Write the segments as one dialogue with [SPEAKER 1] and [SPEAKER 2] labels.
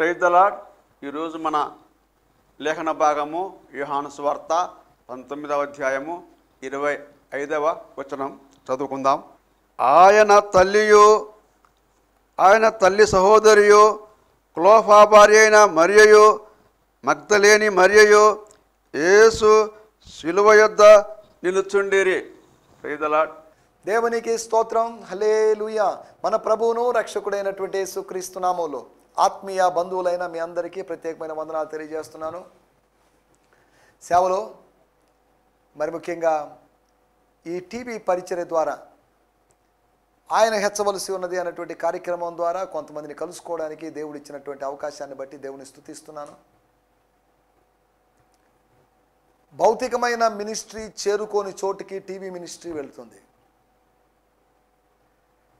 [SPEAKER 1] Praise the lord. ఈరోజు మన లేఖన భాగము యోహాను సువార్త 19వ అధ్యాయము 25వ వచనం చదువుకుందాం. ఆయన తల్లి సహోదరియు క్లోఫా భార్య అయిన మరియయు మగ్దలేని మరియయు యేసు శిలువ యొద్ద నిలుచుండిరి. Praise the lord.
[SPEAKER 2] దేవునికి స్తోత్రం. హల్లెలూయా. మన ప్రభువును రక్షకుడైనటువంటి యేసుక్రీస్తు నామములో ఆత్మీయ బంధువులైన మీ అందరికీ ప్రత్యేకమైన వందనాలు తెలియజేస్తున్నాను. సేవలో మరి ముఖ్యంగా ఈ టీవీ పరిచర్య ద్వారా ఆయన హెచ్చవలసి ఉన్నది అన్నటువంటి కార్యక్రమం ద్వారా కొంతమందిని కలుసుకోవడానికి దేవుడు ఇచ్చినటువంటి అవకాశాన్ని బట్టి దేవుని స్తుతిస్తున్నాను. భౌతికమైన మినిస్ట్రీ చేరుకోని చోటికి టీవీ మినిస్ట్రీ వెళ్తుంది.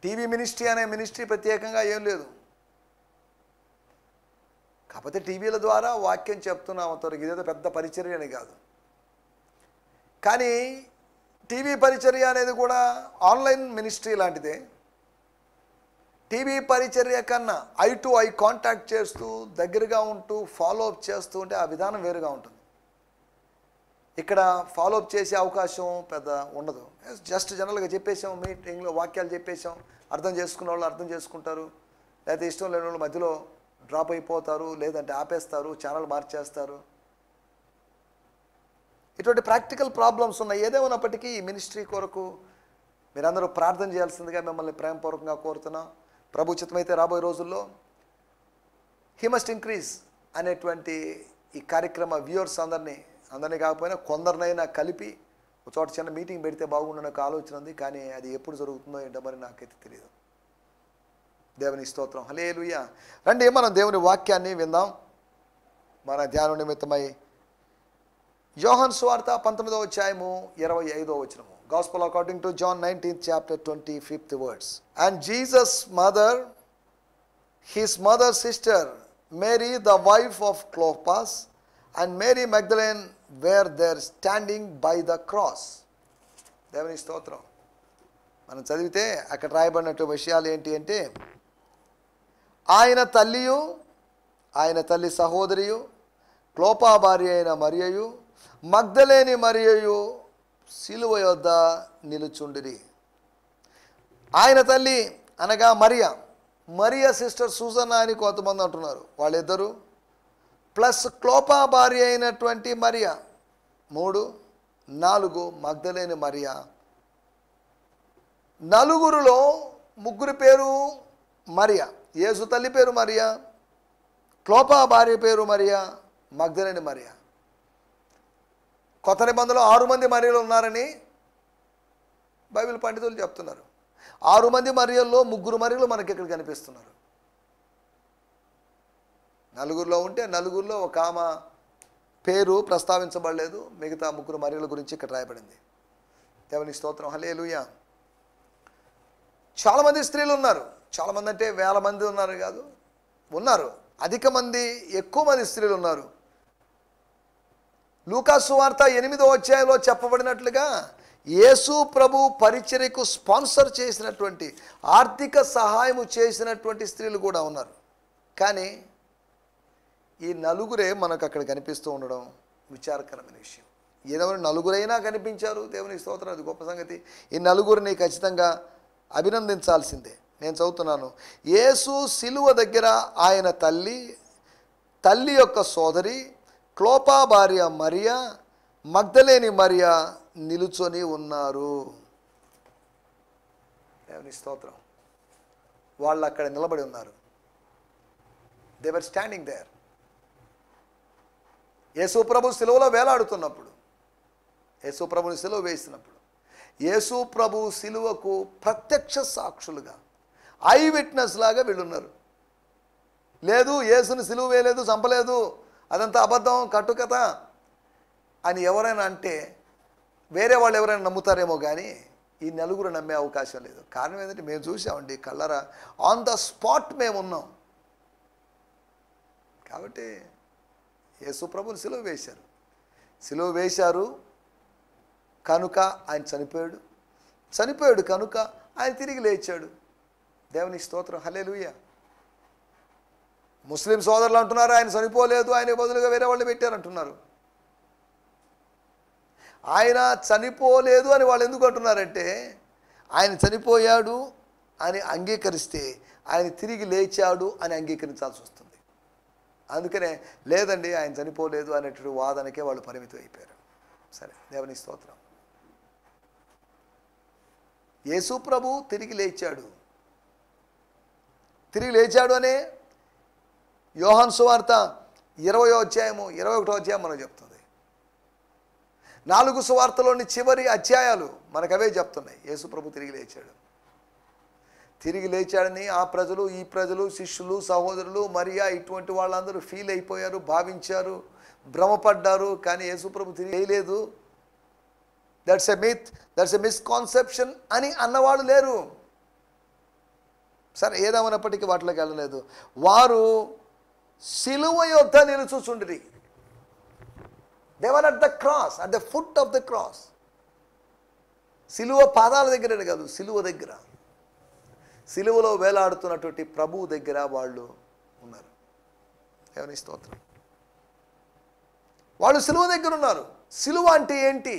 [SPEAKER 2] టీవీ మినిస్ట్రీ అనే మినిస్ట్రీ ప్రత్యేకంగా ఏం లేదు, కాకపోతే టీవీల ద్వారా వాక్యం చెప్తున్నాం అంతవరకు. ఇదేదో పెద్ద పరిచర్య అని కాదు, కానీ టీవీ పరిచర్య అనేది కూడా ఆన్లైన్ మినిస్ట్రీ లాంటిదే. టీవీ పరిచర్య కన్నా ఐ టు ఐ కాంటాక్ట్ చేస్తూ దగ్గరగా ఉంటూ ఫాలో అప్ చేస్తూ ఉంటే ఆ విధానం వేరుగా ఉంటుంది. ఇక్కడ ఫాలో అప్ చేసే అవకాశం పెద్ద ఉండదు. జస్ట్ జనరల్గా చెప్పేసాం, మీటింగ్లో వాక్యాలు చెప్పేసాం, అర్థం చేసుకున్న వాళ్ళు అర్థం చేసుకుంటారు, లేకపోతే ఇష్టం లేని వాళ్ళు మధ్యలో డ్రాప్ అయిపోతారు, లేదంటే ఆపేస్తారు, ఛానల్ మార్చేస్తారు. ఇటువంటి ప్రాక్టికల్ ప్రాబ్లమ్స్ ఉన్నాయి. ఏదేమైనప్పటికీ ఈ మినిస్ట్రీ కొరకు మీరందరూ ప్రార్థన చేయాల్సిందిగా మిమ్మల్ని ప్రేమపూర్వకంగా కోరుతున్నాం. ప్రభు చిత్తమైతే రాబోయే రోజుల్లో హీ మస్ట్ ఇంక్రీజ్ అనేటువంటి ఈ కార్యక్రమ వ్యూవర్స్ అందరినీ కాకపోయినా కొందరినైనా కలిపి ఒక చోట చిన్న మీటింగ్ పెడితే బాగుండని ఒక ఆలోచన ఉంది, కానీ అది ఎప్పుడు జరుగుతుందో ఏంటో మరి నాకైతే తెలియదు. దేవుని స్తోత్రం. హల్లెలూయా. రండి మనం దేవుని వాక్యాన్ని విందాం. మన ధ్యానం నిమిత్తమై యోహాను సువార్త 19వ అధ్యాయము 25వ వచనము. Gospel according to John 19th chapter 25th words. And Jesus' mother, his mother's sister Mary, the wife of Clopas, and Mary Magdalene were there standing by the cross. దేవుని స్తోత్రం. మనం చదివితే అక్కడ రాయబడినట్టు విషయాలు ఏంటి అంటే, ఆయన తల్లియు ఆయన తల్లి సహోదరియు క్లోపా భార్య అయిన మరియయు మగ్దలేని మరియయు సిలువ యొద్ద నిలుచుండిరి. ఆయన తల్లి అనగా మరియా సిస్టర్ సూజన్నా అని కొంతమంది అంటున్నారు, వాళ్ళిద్దరు, ప్లస్ క్లోపా భార్య అయినటువంటి మరియా 3, 4 మగ్దలేని మరియా. నలుగురులో ముగ్గురు పేరు మరియా. యేసు తల్లి పేరు మరియా, క్లోపా భార్య పేరు మరియా, మగ్దలేని మరియా. కొత్త నిబంధనలో 6 మంది మరియలు ఉన్నారని బైబిల్ పండితులు చెప్తున్నారు. 6 మంది మరియల్లో 3 మరియలు మనకి ఇక్కడ కనిపిస్తున్నారు. నలుగురిలో ఉంటే నలుగురిలో ఒక ఆమె పేరు ప్రస్తావించబడలేదు, మిగతా 3 మరియల గురించి ఇక్కడ రాయబడింది. దేవుని స్తోత్రం. హల్లెలూయా. చాలామంది స్త్రీలు ఉన్నారు. చాలామంది అంటే వేల మంది ఉన్నారు కాదు, ఉన్నారు. ఎక్కువ మంది స్త్రీలు ఉన్నారు. లూకా సువార్త 8వ అధ్యాయంలో చెప్పబడినట్లుగా యేసు ప్రభు పరిచర్యకు స్పాన్సర్ చేసినటువంటి, ఆర్థిక సహాయము చేసినటువంటి స్త్రీలు కూడా ఉన్నారు. కానీ ఈ నలుగురే మనకు అక్కడ కనిపిస్తూ ఉండడం విచారకరమైన విషయం. ఏదో నలుగురైనా కనిపించారు. దేవుని స్తోత్రం, అది గొప్ప సంగతి. ఈ నలుగురిని ఖచ్చితంగా అభినందించాల్సిందే. నేను చదువుతున్నాను. యేసు సిలువ దగ్గర ఆయన తల్లి యొక్క సోదరి క్లోపా భార్య మరియా, మగ్దలేని మరియా నిలుచొని ఉన్నారు. దేవుని స్తోత్రం. వాళ్ళు అక్కడ నిలబడి ఉన్నారు. They were standing there. Yesu ప్రభు సిలువలో వేలాడుతున్నప్పుడు, యేసు ప్రభుని సిలువ వేసినప్పుడు, యేసు ప్రభు సిలువకు ప్రత్యక్ష సాక్షులుగా, ఐ విట్నెస్ లాగా వీళ్ళున్నారు. లేదు యేసుని సిలువ వేయలేదు, చంపలేదు, అదంతా అబద్ధం, కట్టుకథ అని ఎవరైనా అంటే వేరే వాళ్ళు ఎవరైనా నమ్ముతారేమో, కానీ ఈ నలుగురు నమ్మే అవకాశం లేదు. కారణం ఏంటంటే మేము చూసామండి కళ్ళరా, ఆన్ ద స్పాట్ మేము ఉన్నాం. కాబట్టి యేసు ప్రభుని సిలువ వేశారు కనుక ఆయన చనిపోయాడు కనుక ఆయన తిరిగి లేచాడు. దేవుని స్తోత్రం. హల్లెలూయా. ముస్లిం సోదరులు అంటున్నారు ఆయన చనిపోలేదు, ఆయన బదులుగా వేరే వాళ్ళు పెట్టారంటున్నారు. ఆయన చనిపోలేదు అని వాళ్ళు ఎందుకు అంటున్నారంటే, ఆయన చనిపోయాడు అని అంగీకరిస్తే ఆయన తిరిగి లేచాడు అని అంగీకరించాల్సి వస్తుంది. అందుకనే లేదండి ఆయన చనిపోలేదు అనేటువంటి వాదనకే వాళ్ళు పరిమితం అయిపోయారు. సరే, దేవుని స్తోత్రం. యేసు ప్రభు తిరిగి లేచాడు. తిరిగి లేచాడు అనే యోహాను సువార్త 20వ అధ్యాయము 21వ అధ్యాయం మనకు చెప్తుంది. 4 సువార్తలోని చివరి అధ్యాయాలు మనకు అవే చెప్తున్నాయి. యేసు ప్రభు తిరిగి లేచాడు. తిరిగి లేచాడని ఆ ప్రజలు, ఈ ప్రజలు, శిష్యులు, సహోదరులు, మరియా ఇటువంటి వాళ్ళందరూ ఫీల్ అయిపోయారు, భావించారు, భ్రమపడ్డారు. కానీ యేసు ప్రభు తిరిగి లేయలేదు, that's a myth, that's a misconception అని అన్నవాళ్ళు లేరు. సరే, ఏదేమైనప్పటికీ వాటిలోకి వెళ్ళలేదు. వారు సిలువ యొద్ద నిలుచుచుండిరి. They were at the cross, at the foot of the cross. సిలువ పాదాల దగ్గర కాదు, సిలువ దగ్గర, సిలువలో వేలాడుతున్నటువంటి ప్రభువు దగ్గర వాళ్ళు ఉన్నారు. దేవుని స్తోత్రం. వాళ్ళు సిలువ దగ్గర ఉన్నారు. సిలువ అంటే ఏంటి?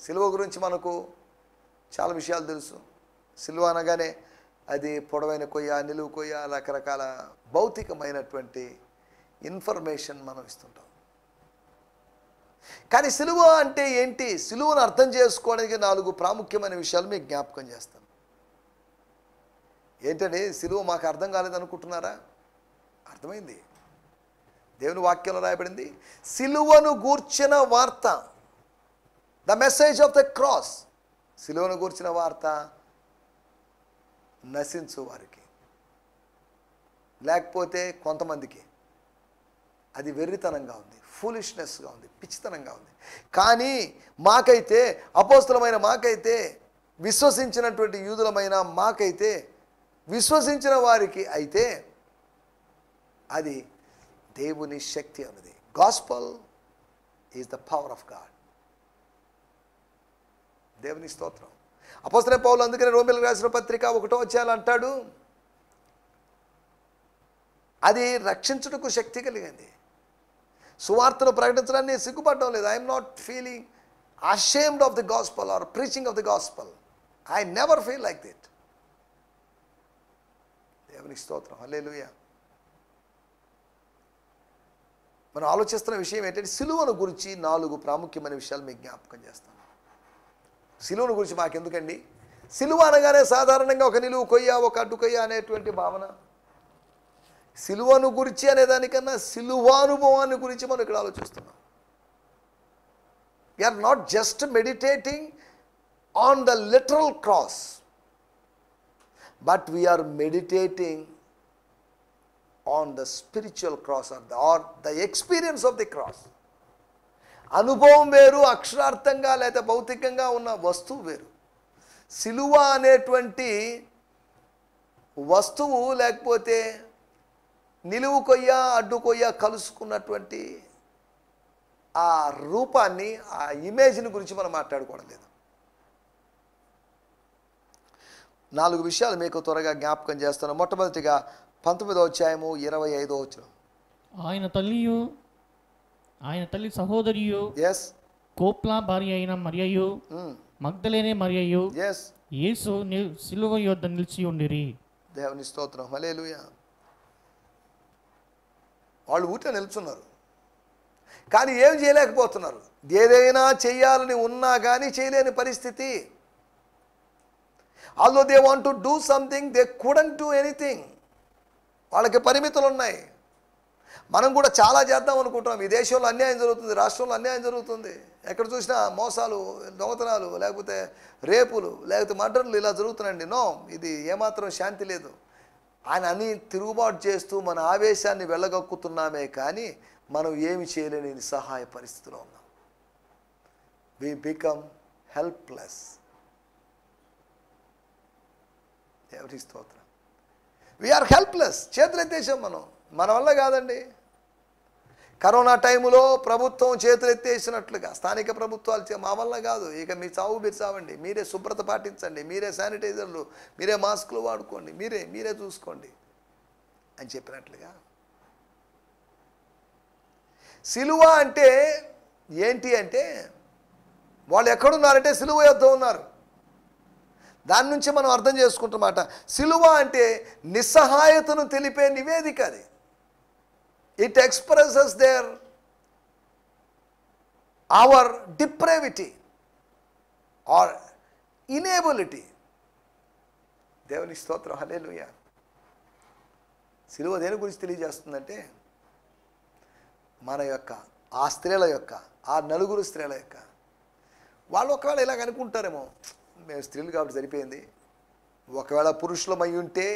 [SPEAKER 2] సిలువ గురించి మనకు చాలా విషయాలు తెలుసు. సిలువ అనగానే అది పొడవైన కొయ్య, నిలువు కొయ్య, రకరకాల భౌతికమైనటువంటి ఇన్ఫర్మేషన్ మనం ఇస్తుంటాం. కానీ సిలువ అంటే ఏంటి? సిలువను అర్థం చేసుకోవడానికి 4 ప్రాముఖ్యమైన విషయాలు మీకు జ్ఞాపకం చేస్తాను. ఏంటంటే సిలువ మాకు అర్థం కాలేదనుకుంటున్నారా? అర్థమైంది. దేవుని వాక్యంలో రాయబడింది, సిలువను గూర్చిన వార్త, the message of the cross. సిలువను గూర్చిన వార్త నశించు వారికి, లేకపోతే కొంతమందికి అది వెర్రితనంగా ఉంది, ఫూలిష్నెస్గా ఉంది, పిచ్చితనంగా ఉంది. కానీ మాకైతే, అపోస్తలమైన మాకైతే, విశ్వసించినటువంటి యూదులమైన మాకైతే, విశ్వసించిన వారికి అయితే అది దేవుని శక్తి అన్నది. Gospel is the power of God. దేవుని స్తోత్రం. అపోస్తలుడైన పౌలు అందుకనే రోమీయులకు రాసిన పత్రిక 1వ అధ్యాయం అంటాడు, అది రక్షించుటకు శక్తి కలిగింది. సువార్తను ప్రకటించడాన్ని సిగ్గుపడడం లేదు. I'm not feeling ashamed of the gospel or preaching of the gospel. I never feel like that. దేవుని స్తోత్రం. హల్లెలూయా. మనం ఆలోచిస్తున్న విషయం ఏంటంటే, సిలువను గురించి 4 ప్రాముఖ్యమైన విషయాలు మీకు జ్ఞాపకం చేస్తాను. సిలువను గురించి మాకెందుకండి? సిలువ అనగానే సాధారణంగా ఒక నిలువు కొయ్య, ఒక అడ్డు కొయ్య అనేటువంటి భావన. సిలువను గురించి అనేదానికన్నా సిలువానుభవాన్ని గురించి మనం ఇక్కడ ఆలోచిస్తున్నాం. We're not just meditating on the literal cross, but we are meditating on the spiritual cross or the experience of the cross. అనుభవం వేరు, అక్షరార్థంగా లేదా భౌతికంగా ఉన్న వస్తువు వేరు. సిలువ అనేటువంటి వస్తువు లేకపోతే నిలువు కొయ్య, అడ్డు కొయ్య కలుసుకున్నటువంటి ఆ రూపాన్ని, ఆ ఇమేజ్ని గురించి మనం మాట్లాడుకోవడం లేదు. 4 విషయాలు మీకు త్వరగా జ్ఞాపకం చేస్తాను. మొట్టమొదటిగా 19వ అధ్యాయము 25వ వచనం.
[SPEAKER 3] ఆయన తల్లి సహోదరియు,
[SPEAKER 2] కోప్లా
[SPEAKER 3] భార్య అయిన మరియయు, మగ్దలేనే మరియయు, యేసు సిలువ యొద్ద నిలిచి ఉండిరి.
[SPEAKER 2] దేవుని స్తోత్రం. హల్లెలూయా. వాళ్ళు ఊట నిల్చున్నారు, కానీ ఏం చేయలేకపోతున్నారు. ఏదైనా చేయాలని ఉన్నా కానీ చేయలేని పరిస్థితి. although they want to do something, they couldn't do anything. వాళ్ళకి పరిమితులు ఉన్నాయి. మనం కూడా చాలా చేద్దాం అనుకుంటాం. ఈ దేశంలో అన్యాయం జరుగుతుంది, రాష్ట్రంలో అన్యాయం జరుగుతుంది, ఎక్కడ చూసినా మోసాలు, దొంగతనాలు, లేకపోతే రేపులు, లేకపోతే మర్డర్లు ఇలా జరుగుతున్నాయండి. నో, ఇది ఏమాత్రం శాంతి లేదు. ఆయన అన్ని తిరుగుబాటు చేస్తూ మన ఆవేశాన్ని వెళ్ళగక్కుతున్నామే కానీ మనం ఏమి చేయలేని నిస్సహాయ పరిస్థితిలో ఉన్నాం. We become helpless. ఎవరి స్తోత్రం. We are helpless. చేతులెత్తేసాం మనం. మన వల్ల కాదండి. కరోనా టైంలో ప్రభుత్వం చేతులెత్తేసినట్లుగా స్థానిక ప్రభుత్వాలు మా వల్ల కాదు, ఇక మీ చావు మీరు చావండి, మీరే శుభ్రత పాటించండి, మీరే శానిటైజర్లు, మీరే మాస్కులు వాడుకోండి, మీరే చూసుకోండి. అని చెప్పినట్లుగా సిలువ అంటే ఏంటి అంటే వాళ్ళు ఎక్కడున్నారంటే సిలువ యొద్ద ఉన్నారు. దాని నుంచి మనం అర్థం చేసుకుంటున్నమాట. సిలువ అంటే నిస్సహాయతను తెలిపే నివేదిక. అది it expresses their our depravity or inability. దేవుని స్తోత్రం, హల్లెలూయా. సిలువ దేని గురించి తెలియజేస్తుందంటే మన యొక్క ఆ స్త్రీల యొక్క ఆ నలుగురు స్త్రీల యొక్క వాళ్ళు ఒకవేళ ఇలాగ అనుకుంటారేమో, మేము స్త్రీలు కాబట్టి సరిపోయింది. ఒకవేళ పురుషులమై ఉంటే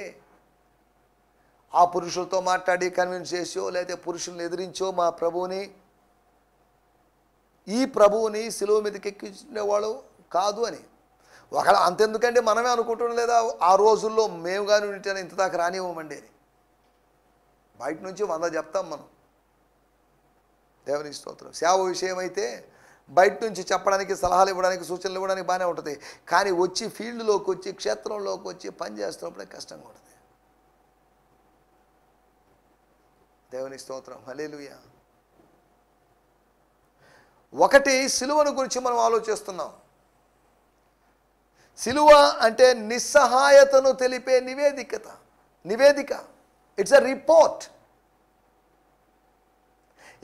[SPEAKER 2] ఆ పురుషులతో మాట్లాడి కన్విన్స్ చేసో లేకపోతే పురుషుల్ని ఎదిరించో మా ప్రభువుని ఈ ప్రభువుని సిలువ మీదకి ఎక్కించేవాళ్ళు కాదు అని. ఒకవేళ అంతెందుకంటే మనమే అనుకుంటున్నాం లేదా ఆ రోజుల్లో మేము కానీ ఉంటేనే ఇంత దాకా రానివ్వమండి అని. బయట నుంచి 100 చెప్తాం మనం. దేవుని స్తోత్రం. సేవ విషయం అయితే బయట నుంచి చెప్పడానికి, సలహాలు ఇవ్వడానికి, సూచనలు ఇవ్వడానికి బాగానే ఉంటుంది. కానీ వచ్చి ఫీల్డ్లోకి వచ్చి క్షేత్రంలోకి వచ్చి పని చేస్తున్నప్పుడే కష్టంగా ఉంటుంది. దేవుని స్తోత్రం, హల్లెలూయా. ఒకటి సిలువను గురించి మనం ఆలోచిస్తున్నాం. సిలువ అంటే నిస్సహాయతను తెలిపే నివేదిక. It's a report.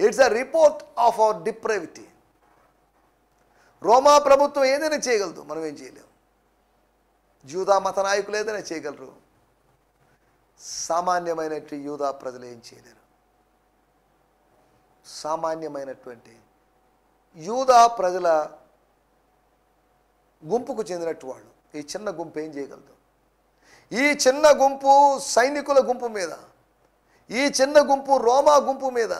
[SPEAKER 2] It's a report of our depravity. రోమా ప్రభుత్వం ఏదైనా చేయగలదు, మనం ఏం చేయలేము. యూదా మత నాయకులు ఏదైనా చేయగలరు, సామాన్యమైనటువంటి యూదా ప్రజలు ఏం చేయలేరు. సామాన్యమైనటువంటి యూదా ప్రజల గుంపుకు చెందినట్టు వాళ్ళు, ఈ చిన్న గుంపు ఏం చేయగలదు? ఈ చిన్న గుంపు సైనికుల గుంపు మీద, ఈ చిన్న గుంపు రోమా గుంపు మీద,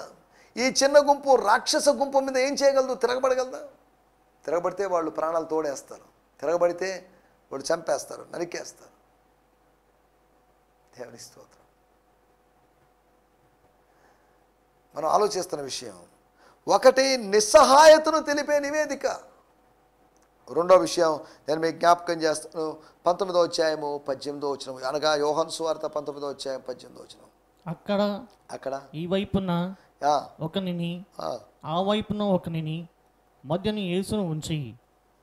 [SPEAKER 2] ఈ చిన్న గుంపు రాక్షస గుంపు మీద ఏం చేయగలదు? తిరగబడగలదా? తిరగబడితే వాళ్ళు ప్రాణాలు తోడేస్తారు, తిరగబడితే వాళ్ళు చంపేస్తారు, నరికేస్తారు. దేవుని స్తోత్రం. మనం ఆలోచిస్తున్న విషయం ఒకటి నిస్సహాయతను తెలిపే నివేదిక. రెండో విషయం నేను మీకు జ్ఞాపకం చేస్తాను. 19వ అధ్యాయము 18వ వచనం, అనగా యోహాను సువార్త 19వ అధ్యాయం 18వ వచనం. అక్కడ
[SPEAKER 3] ఈ వైపున ఒకనిని ఆ వైపున ఒకనిని మధ్యన యేసును ఉంచి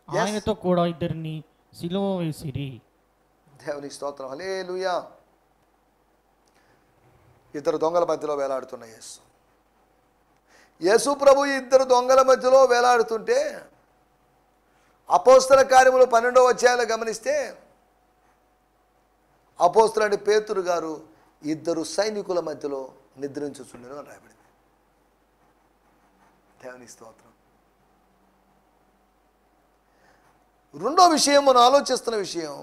[SPEAKER 3] ఆయనతో కూడా ఇద్దరిని సిలువ వేసిరి.
[SPEAKER 2] దేవుని స్తోత్రం, హల్లెలూయా. ఇద్దరు దొంగల మధ్యలో వేలాడుతున్న యేసు ప్రభు ఇద్దరు దొంగల మధ్యలో వేలాడుతుంటే అపోస్తల కార్యములు 12వ అధ్యాయంలో గమనిస్తే అపోస్తలుడైన పేతురు గారు ఇద్దరు సైనికుల మధ్యలో నిద్రించుచుండెను అని రాయబడింది. దేవుని స్తోత్రం. రెండో విషయం మనం ఆలోచిస్తున్న విషయం,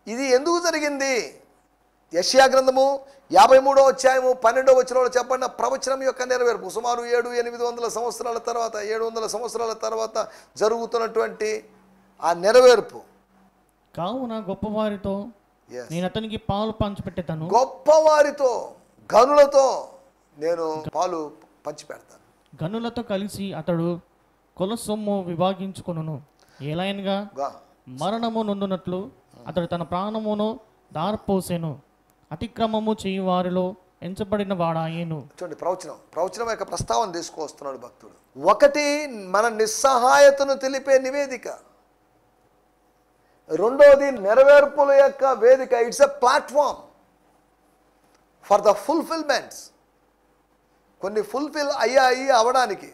[SPEAKER 2] ఇది ఎందుకు జరిగింది? యెషయా గ్రంథము 53వ అధ్యాయము 12వ వచనంలో చెప్పబడిన ప్రవచనం యొక్క నెరవేర్పు. సుమారు 700-800 సంవత్సరాల తర్వాత, 700 సంవత్సరాల తర్వాత జరుగుతున్నటువంటి ఆ నెరవేర్పు.
[SPEAKER 3] కావున గొప్పవారితో నేను అతనికి పాలు పంచిపెట్టేతాను.
[SPEAKER 2] గొప్పవారితో, గనులతో నేను పాలు పంచిపెడతాను.
[SPEAKER 3] గనులతో కలిసి అతడు కొల సొమ్ము విభాగించుకొనును. ఏలైనగా మరణము నొందునట్లు అతడు తన ప్రాణమును దారపోసెను. అతిక్రమము చేయి వారిలో ఎంచబడిన వాడాయేను. చూడండి, ప్రవచనం యొక్క ప్రస్తావన తీసుకొస్తున్నాడు భక్తుడు. ఒకటి మన నిస్సహాయతను తెలిపే నివేదిక, రెండోది నెరవేర్పుల యొక్క వేదిక. It's a platform for the fulfilments. కొన్ని ఫుల్ఫిల్ అవడానికి.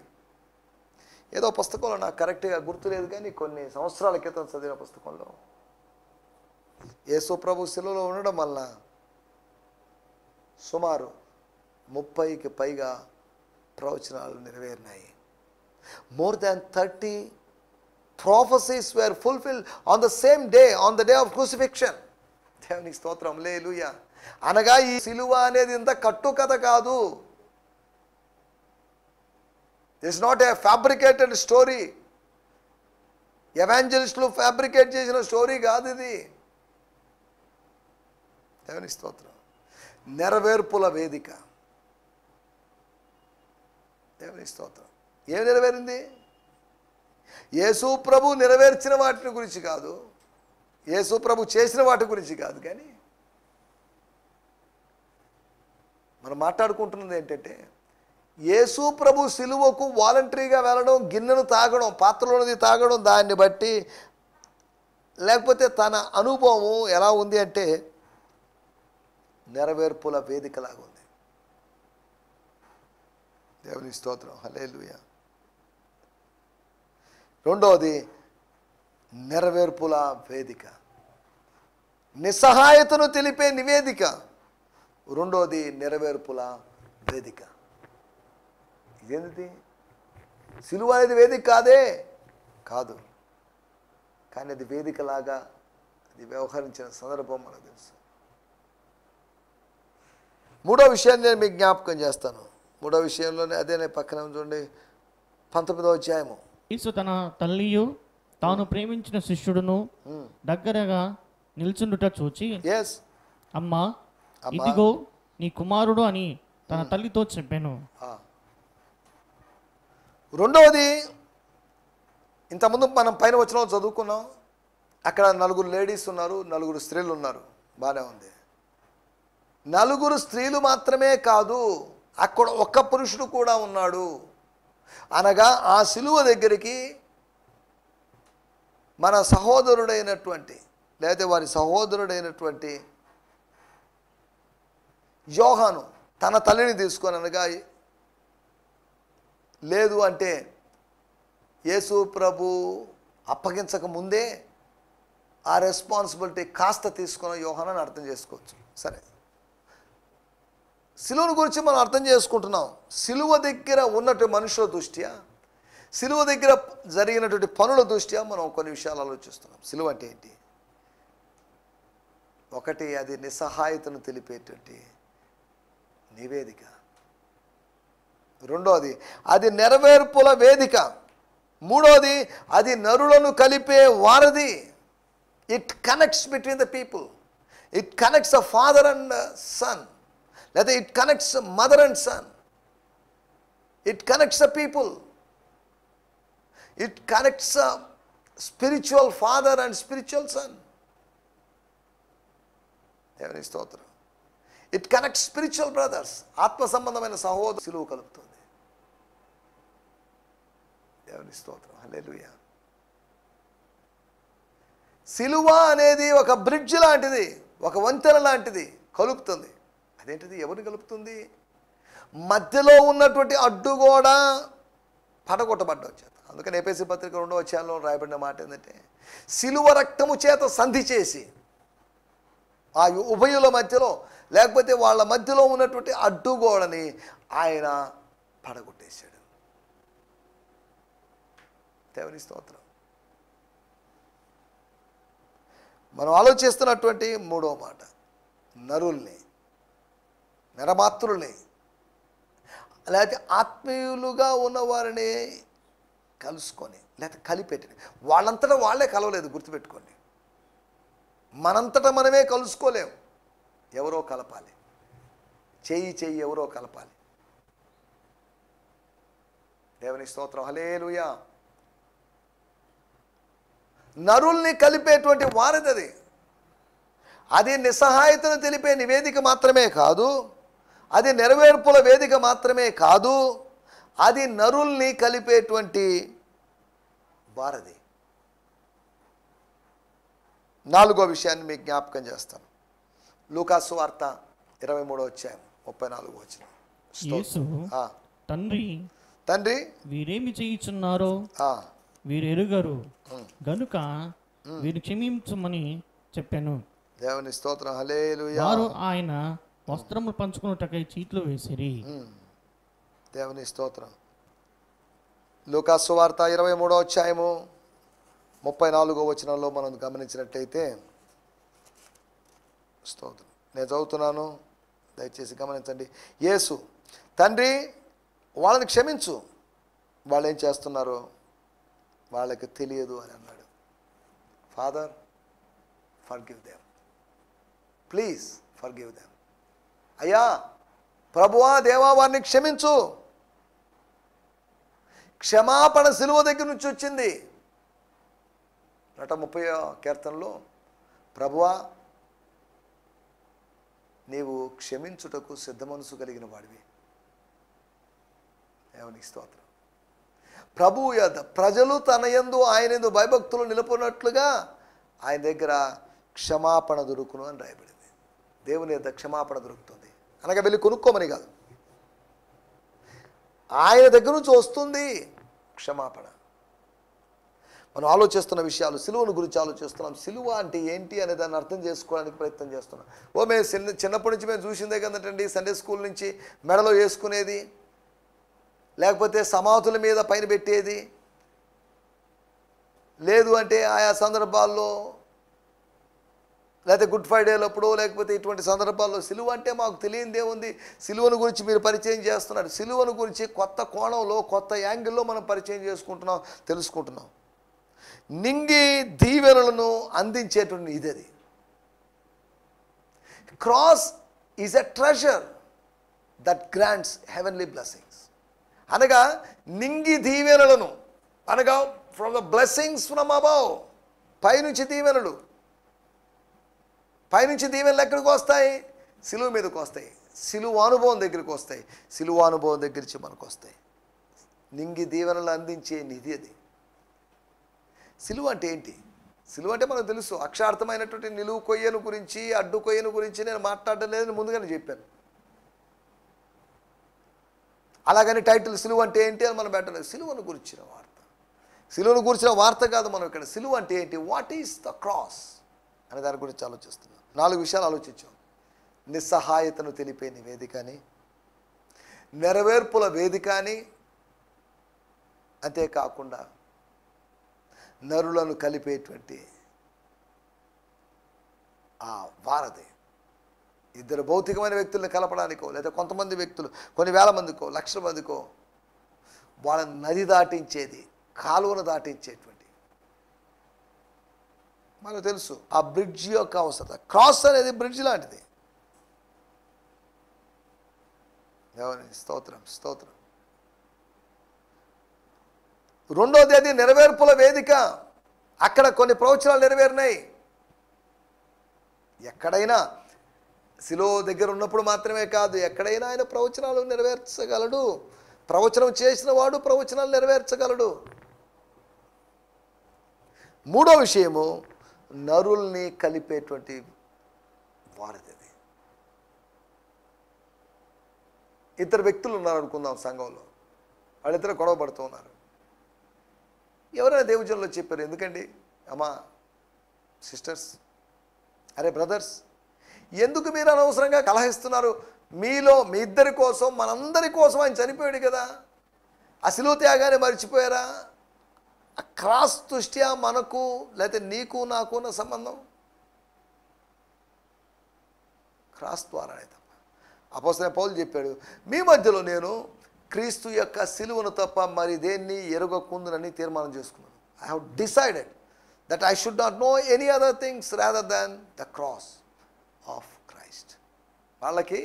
[SPEAKER 3] ఏదో పుస్తకంలో నాకు కరెక్ట్గా గుర్తులేదు కానీ కొన్ని సంవత్సరాల క్రితం చదివిన పుస్తకంలో యేసు ప్రభు శిలువలో ఉండడం వల్ల సుమారు 30కి పైగా ప్రవచనాలు నెరవేరినాయి. More than 30 prophecies were fulfilled on the same day, on the day of crucifixion. దేవుని స్తోత్రం, హల్లెలూయా. అనగా ఈ సిలువ అనేది ఇంత కట్టుకథ కాదు. It's not a fabricated story. ఎవాంజలిస్టులు ఫ్యాబ్రికేట్ చేసిన స్టోరీ కాదు ఇది. దేవుని స్తోత్రం. నెరవేర్పుల వేదిక. దేవుని స్తోత్రం. ఏం నెరవేరింది? యేసు ప్రభు నెరవేర్చిన వాటి గురించి కాదు, యేసు ప్రభు చేసిన వాటి గురించి కాదు, కానీ
[SPEAKER 2] మనం మాట్లాడుకుంటున్నది ఏంటంటే యేసు ప్రభు సిలువకు వాలంటరీగా వెళ్ళడం, గిన్నెను తాగడం, పాత్రలోనిది తాగడం, దాన్ని బట్టి లేకపోతే తన అనుభవం ఎలా ఉంది అంటే నెరవేర్పుల వేదికలాగా ఉంది. దేవుని స్తోత్రం, హల్లెలూయా. రెండవది నెరవేర్పుల వేదిక, నిస్సహాయతను తెలిపే నివేదిక. రెండవది నెరవేర్పుల వేదిక. ఇదేంటి? సిలువ అనేది వేదిక కాదే, కాదు, కానీ అది వేదికలాగా అది వ్యవహరించిన సందర్భం మనకు తెలుసు. మూడో విషయాన్ని నేను మీకు జ్ఞాపకం చేస్తాను. మూడో విషయంలోనే అదే పక్కన చూడండి, 19వ అధ్యాయము.
[SPEAKER 3] యేసు తన తల్లియు తాను ప్రేమించిన శిష్యుడును దగ్గరగా నిల్చుండుట చూచి,
[SPEAKER 2] ఎస్
[SPEAKER 3] అమ్మా, ఇదిగో నీ కుమారుడు అని తన తల్లితో చెప్పాను.
[SPEAKER 2] రెండవది, ఇంతకుముందు మనం పైన వచ్చిన చదువుకున్నాం. అక్కడ 4 లేడీస్ ఉన్నారు, 4 స్త్రీలు ఉన్నారు, బాగానే ఉంది. 4 స్త్రీలు మాత్రమే కాదు, అక్కడ ఒక్క పురుషుడు కూడా ఉన్నాడు. అనగా ఆ సిలువ దగ్గరికి మన సహోదరుడైనటువంటి లేకపోతే వారి సహోదరుడైనటువంటి యోహాను తన తల్లిని తీసుకొని, అనగా లేదు అంటే యేసు ప్రభు అప్పగించక ముందే ఆ రెస్పాన్సిబిలిటీ కాస్త తీసుకున్న యోహానని అర్థం చేసుకోవచ్చు. సరే, సిలువను గురించి మనం అర్థం చేసుకుంటున్నాం. సిలువ దగ్గర ఉన్నటువంటి మనుషుల దృష్ట్యా, సిలువ దగ్గర జరిగినటువంటి పనుల దృష్ట్యా మనం కొన్ని విషయాలు ఆలోచిస్తున్నాం. సిలువ అంటే ఏంటి? ఒకటి, అది నిస్సహాయతను తెలిపేటువంటి నివేదిక. రెండోది, అది నెరవేర్పుల వేదిక. మూడోది, అది నరులను కలిపే వారధి. It connects between the people. It connects a father and son, లేదా it connects mother and son. It connects the people. It connects spiritual father and spiritual son. దేవుని స్తోత్రం. ఇట్ కనెక్ట్స్ స్పిరిచువల్ బ్రదర్స్, ఆత్మ సంబంధమైన సహోదరు సిలువ కలుపుతుంది. దేవుని స్తోత్రం, హల్లెలూయా. సిలువ అనేది ఒక బ్రిడ్జ్ లాంటిది, ఒక వంతెన లాంటిది, కలుపుతుంది. అదేంటిది? ఎవరిని కలుపుతుంది? మధ్యలో ఉన్నటువంటి అడ్డుగోడ పడగొట్టబడ్డ చేత. అందుకని ఎఫెసీ పత్రిక 2వ అధ్యాయంలో రాయబడిన మాట ఏంటంటే, సిలువ రక్తము చేత సంధి చేసి ఆ ఉభయుల మధ్యలో లేకపోతే వాళ్ళ మధ్యలో ఉన్నటువంటి అడ్డుగోడని ఆయన పడగొట్టేశాడు. దేవుని స్తోత్రం. మనం ఆలోచిస్తున్నటువంటి మూడవ మాట, నరుల్ని, నరమాత్రుల్ని, లేకపోతే ఆత్మీయులుగా ఉన్నవారిని కలుసుకొని లేకపోతే కలిపెట్టి, వాళ్ళంతటా వాళ్ళే కలవలేదు, గుర్తుపెట్టుకోండి. మనంతటా మనమే కలుసుకోలేం, ఎవరో కలపాలి, చెయ్యి ఎవరో కలపాలి. దేవుని స్తోత్రం, హల్లెలూయా. నరుల్ని కలిపేటువంటి వారధి. అది నిస్సహాయతను తెలిపే నివేదిక మాత్రమే కాదు, అది నెరవేర్పుల వేదిక మాత్రమే కాదు, అది నరుల్ని కలిపేటువంటి వారధి. 4వ విషయాన్ని మీకు జ్ఞాపకం చేస్తాను. లూకాసు వార్త 23వ అధ్యాయం 34వ వచనం.
[SPEAKER 3] యేసు, తండ్రి వీరేమి చేయుచున్నారో వీరు ఎరుగరు గనుక వీరు క్షమించమని చెప్పాను.
[SPEAKER 2] దేవుని స్తోత్రం, హల్లెలూయా.
[SPEAKER 3] వారు ఆయన వస్త్రములు పంచుకున్నటకై చీట్లు వేసిరి.
[SPEAKER 2] దేవుని స్తోత్రం. లూకాసు వార్త 23వ అధ్యాయము 34వ వచనంలో మనం గమనించినట్టయితే, స్తోత్రం, నేను చదువుతున్నాను, దయచేసి గమనించండి. యేసు, తండ్రి వాళ్ళని క్షమించు, వాళ్ళు ఏం చేస్తున్నారో వాళ్ళకి తెలియదు అని అన్నాడు. Father, forgive them, please forgive them. అయ్యా, ప్రభువా, దేవా, వారిని క్షమించు. క్షమాపణ సిలువ దగ్గర నుంచి వచ్చింది. 130వ కీర్తనలో, ప్రభువా నీవు క్షమించుటకు సిద్ధ మనసు కలిగిన వాడివి. దేవునికి స్తోత్రం. ప్రభువు యొద్ద ప్రజలు తన యందు ఆయన యందు భయభక్తులు నిలుపునట్లుగా ఆయన దగ్గర క్షమాపణ దొరుకును అని రాయబడింది. దేవుని యొద్ద క్షమాపణ దొరుకుతుంది అనగా వెళ్ళి కొనుక్కోమని కాదు, ఆయన దగ్గర నుంచి వస్తుంది క్షమాపణ. మనం ఆలోచిస్తున్న విషయాలు సిలువను గురించి ఆలోచిస్తున్నాం. సిలువ అంటే ఏంటి అనే దాన్ని అర్థం చేసుకోవడానికి ప్రయత్నం చేస్తున్నాం. మేము చిన్నప్పటి నుంచి మేము చూసిందే కదంటండి, సండే స్కూల్ నుంచి మెడలో వేసుకునేది, లేకపోతే సమాధుల మీద పైన పెట్టేది, లేదు అంటే ఆయా సందర్భాల్లో లేకపోతే గుడ్ ఫ్రైడేలప్పుడు లేకపోతే ఇటువంటి సందర్భాల్లో సిలువ అంటే మాకు తెలియనిదే ఉంది. సిలువను గురించి మీరు పరిచయం చేస్తున్నారు. సిలువను గురించి కొత్త కోణంలో కొత్త యాంగిల్లో మనం పరిచయం చేసుకుంటున్నాం, తెలుసుకుంటున్నాం. నింగి దీవెనలను అందించేటువంటి ఇదది. Cross is a treasure that grants heavenly blessings. అనగా నింగి దీవెనలను, అనగా from the blessings from above, పైనుంచి దీవెనలు. పైనుంచి దీవెనలు ఎక్కడికి వస్తాయి? సిలువ మీదకి వస్తాయి, సిలువ అనుభవం దగ్గరికి వస్తాయి, సిలువ అనుభవం దగ్గర నుంచి మనకు వస్తాయి. నింగి దీవెనలు అందించే నిధి అది. సిలువ అంటే ఏంటి? సిలువ అంటే మనకు తెలుసు, అక్షార్థమైనటువంటి నిలువు కొయ్యను గురించి అడ్డు కొయ్యను గురించి నేను మాట్లాడడం లేదని ముందుగానే చెప్పాను. అలాగని టైటిల్ సిలువ అంటే ఏంటి అని మనం పెట్టలేదు. సిలువను గురించిన వార్త, సిలువను గురించిన వార్త కాదు మనం ఇక్కడ. సిలువ అంటే ఏంటి, వాట్ ఈస్ ద క్రాస్ అనే దాని గురించి ఆలోచిస్తున్నాం. 4 విషయాలు ఆలోచించాం. నిస్సహాయతను తెలిపే నివేదిక అని, నెరవేర్పుల వేదిక అని, అంతేకాకుండా నరులను కలిపేటువంటి ఆ వారధి. ఇద్దరు భౌతికమైన వ్యక్తులను కలపడానికో, లేదా కొంతమంది వ్యక్తులు, కొన్ని వేల మందికో, లక్షల మందికో వాళ్ళని నది దాటించేది, కాలువను దాటించేటువంటి మనకు తెలుసు. ఆ బ్రిడ్జ్ యొక్క అవసరత, క్రాస్ అనేది బ్రిడ్జ్ లాంటిది. దేవుని స్తోత్రం, స్తోత్రం. రెండోది అది నెరవేర్పుల వేదిక. అక్కడ కొన్ని ప్రవచనాలు నెరవేరినాయి. ఎక్కడైనా శిలువ దగ్గర ఉన్నప్పుడు మాత్రమే కాదు, ఎక్కడైనా ఆయన ప్రవచనాలు నెరవేర్చగలడు. ప్రవచనం చేసిన వాడు ప్రవచనాలు నెరవేర్చగలడు. మూడో విషయము, నరుల్ని కలిపేటువంటి వారధి. ఇద్దరు వ్యక్తులు ఉన్నారు అనుకుందాం సంఘంలో, వాళ్ళిద్దరు గొడవ పడుతూ ఉన్నారు. ఎవరైనా దేవుజనులో చెప్పారు, ఎందుకండి అమ్మా సిస్టర్స్, అరే బ్రదర్స్, ఎందుకు మీరు అనవసరంగా కలహిస్తున్నారు? మీలో మీ ఇద్దరి కోసం, మనందరి కోసం ఆయన చనిపోయాడు కదా, ఆ శిలువ త్యాగాన్ని మర్చిపోయారా? ఆ క్రాస్ దృష్ట్యా మనకు లేకపోతే నీకు నాకు ఉన్న సంబంధం క్రాస్ ద్వారానే తప్ప. అపోస్తలుడైన పౌలు చెప్పాడు, మీ మధ్యలో నేను క్రీస్తు యొక్క సిలువను తప్ప మరి దేన్ని ఎరుగకుందునని తీర్మానం చేసుకున్నాను. I have decided that I should not know any other things rather than the cross of Christ. వాళ్ళకి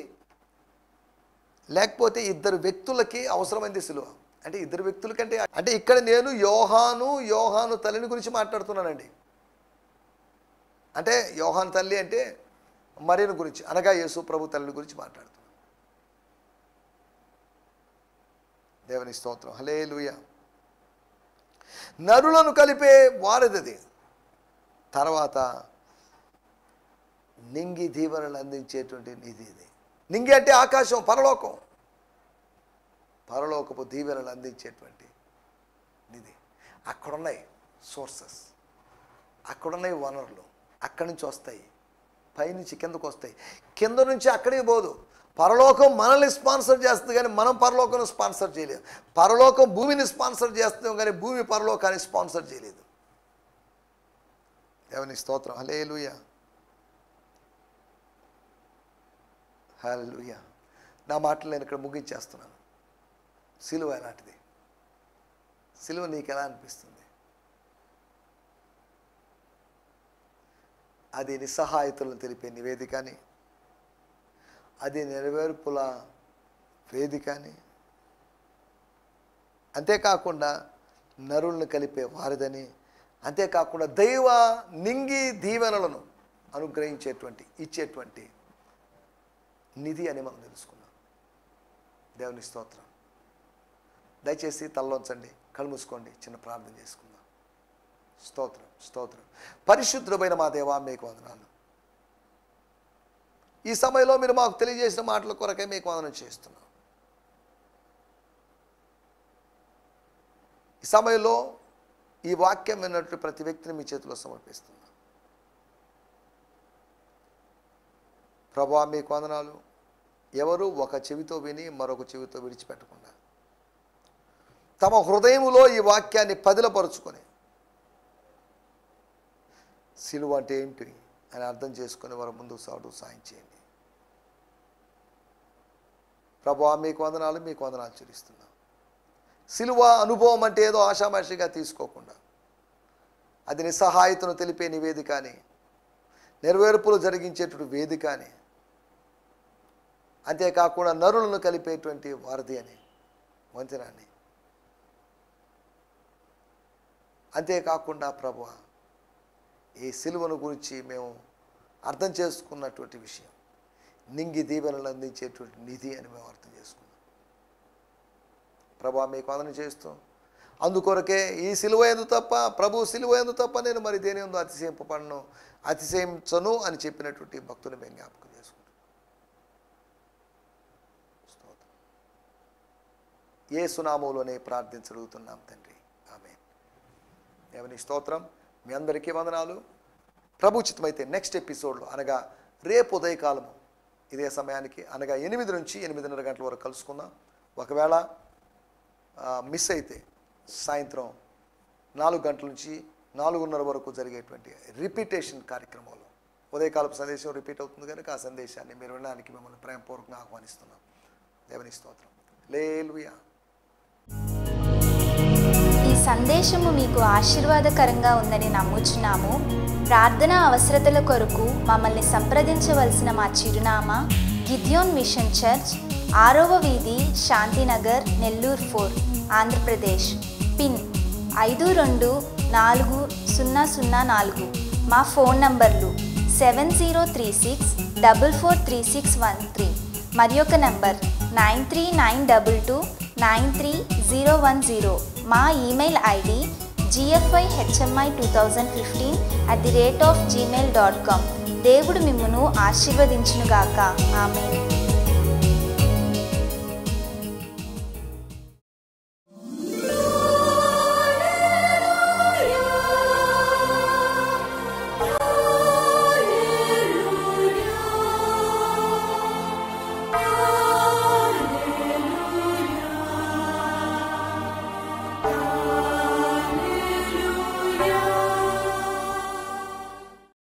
[SPEAKER 2] లేకపోతే ఇద్దరు వ్యక్తులకి అవసరమైంది సిలువ. అంటే ఇద్దరు వ్యక్తుల కంటే, అంటే ఇక్కడ నేను యోహాను తల్లిని గురించి మాట్లాడుతున్నానండి. అంటే యోహాను తల్లి అంటే మరియను గురించి, అనగా యేసు ప్రభు తల్లిని గురించి మాట్లాడుతున్నాను. దేవుని స్తోత్రం, హల్లెలూయా. నరులను కలిపే వారధి. తర్వాత నింగి దీవెనలు అందించేటువంటి నిధి ఇది. నింగి అంటే ఆకాశం, పరలోకం. పరలోకపు దీవెనలు అందించేటువంటి నిధి. అక్కడున్నాయి సోర్సెస్, అక్కడున్నాయి వనరులు, అక్కడి నుంచి వస్తాయి, పైనుంచి కిందకు వస్తాయి, కింద నుంచి అక్కడికి పోదు. పరలోకం మనల్ని స్పాన్సర్ చేస్తుంది కానీ మనం పరలోకం స్పాన్సర్ చేయలేదు. పరలోకం భూమిని స్పాన్సర్ చేస్తాం కానీ భూమి పరలోకాన్ని స్పాన్సర్ చేయలేదు. దేవుని స్తోత్రం, హల్లెలూయా, హల్లెలూయా. నా మాటలు నేను ఇక్కడ ముగించేస్తున్నాను. సిలువ ఎలాంటిది? సిలువ నీకు ఎలా అనిపిస్తుంది? అది నిస్సహాయతలను తెలిపే నివేదిక అని, అది నెరవేర్పుల వేదిక అని, అంతేకాకుండా నరులను కలిపే వారిదని, అంతేకాకుండా దైవ నింగి దీవెనలను అనుగ్రహించేటువంటి, ఇచ్చేటువంటి నిధి అని మనం తెలుసుకున్నాం. దేవుని స్తోత్రం. దయచేసి తలలోంచండి, కళ్ళు మూసుకోండి, చిన్న ప్రార్థన చేసుకుందాం. స్తోత్రం, స్తోత్రం. పరిశుద్ధుడైన మా దేవా, మీకు వందనాలు. ఈ సమయంలో మీరు మాకు తెలియజేసిన మాటల కొరకే మీకు వందనం చేస్తున్నాం. ఈ సమయంలో ఈ వాక్యం విన్నట్టు ప్రతి వ్యక్తిని మీ చేతిలో సమర్పిస్తున్నాం. ప్రభువా, మీకు వందనాలు. ఎవరు ఒక చెవితో విని మరొక చెవితో విడిచిపెట్టకుండా తమ హృదయంలో ఈ వాక్యాన్ని పదిలపరుచుకొని సిలువ అంటే ఏంటి అని అర్థం చేసుకొని వారు ముందుకు సాగు సాయం చేయండి. ప్రభువా, మీకు వందనాలు, మీకు వందనాలు చెల్లిస్తున్నాం. సిలువ అనుభవం అంటే ఏదో ఆషామాషిగా తీసుకోకుండా అది నిస్సహాయతను తెలిపే నివేదిక అని, నెరవేర్పులు జరిగించేటువంటి వేదిక అని, అంతేకాకుండా నరులను కలిపేటువంటి వారధి అని, వంతెనాన్ని, అంతేకాకుండా ప్రభువా, ఈ సిలువను గురించి మేము అర్థం చేసుకున్నటువంటి విషయం నింగి దీవెనలు అందించేటువంటి నిధి అని మేము అర్థం చేసుకున్నాం. ప్రభువా, మీకు వందనం చేస్తూ అందుకొరకే ఈ సిలువ యందు తప్ప, ప్రభు సిలువ యందు తప్ప నేను మరి దేని యందు అతిశయింపబడను, అతిశయించను అని చెప్పినటువంటి భక్తుని మేము జ్ఞాపకం చేసుకుంటాం. యేసు నామములోనే ప్రార్థించగలుగుతున్నాం తండ్రి, ఆమేన్. దేవుని స్తోత్రం. మీ అందరికీ వందనాలు. ప్రభు చిత్తమైతే నెక్స్ట్ ఎపిసోడ్లో అనగా రేపు ఉదయకాలము ఇదే సమయానికి అనగా 8 నుంచి 8:30 గంటల వరకు కలుసుకుందాం. ఒకవేళ మిస్ అయితే సాయంత్రం 4 గంటల నుంచి 4:30 వరకు జరిగేటువంటి రిపీటేషన్ కార్యక్రమంలో ఉదయకాలపు సందేశం రిపీట్ అవుతుంది కనుక ఆ సందేశాన్ని మీరు వినడానికి మిమ్మల్ని ప్రేమపూర్వకంగా ఆహ్వానిస్తున్నాం. దేవుని స్తోత్రం. హల్లెలూయా.
[SPEAKER 4] ఈ సందేశము మీకు ఆశీర్వాదకరంగా ఉందని నమ్ముచున్నాము. ప్రార్థన అవసరతల కొరకు మమ్మల్ని సంప్రదించవలసిన మా చిరునామా గిద్యోన్ మిషన్ చర్చ్, 6వ వీధి, శాంతినగర్, నెల్లూరు 4, ఆంధ్రప్రదేశ్. పిన్ 524004. మా ఫోన్ నంబర్లు 7036443613 మరి ఒక నంబర్ 9392293010. మా ఈమెయిల్ ఐడి gfihmi2015@gmail.com. దేవుడు మిమ్మును ఆశీర్వదించునుగాక. ఆమేన్.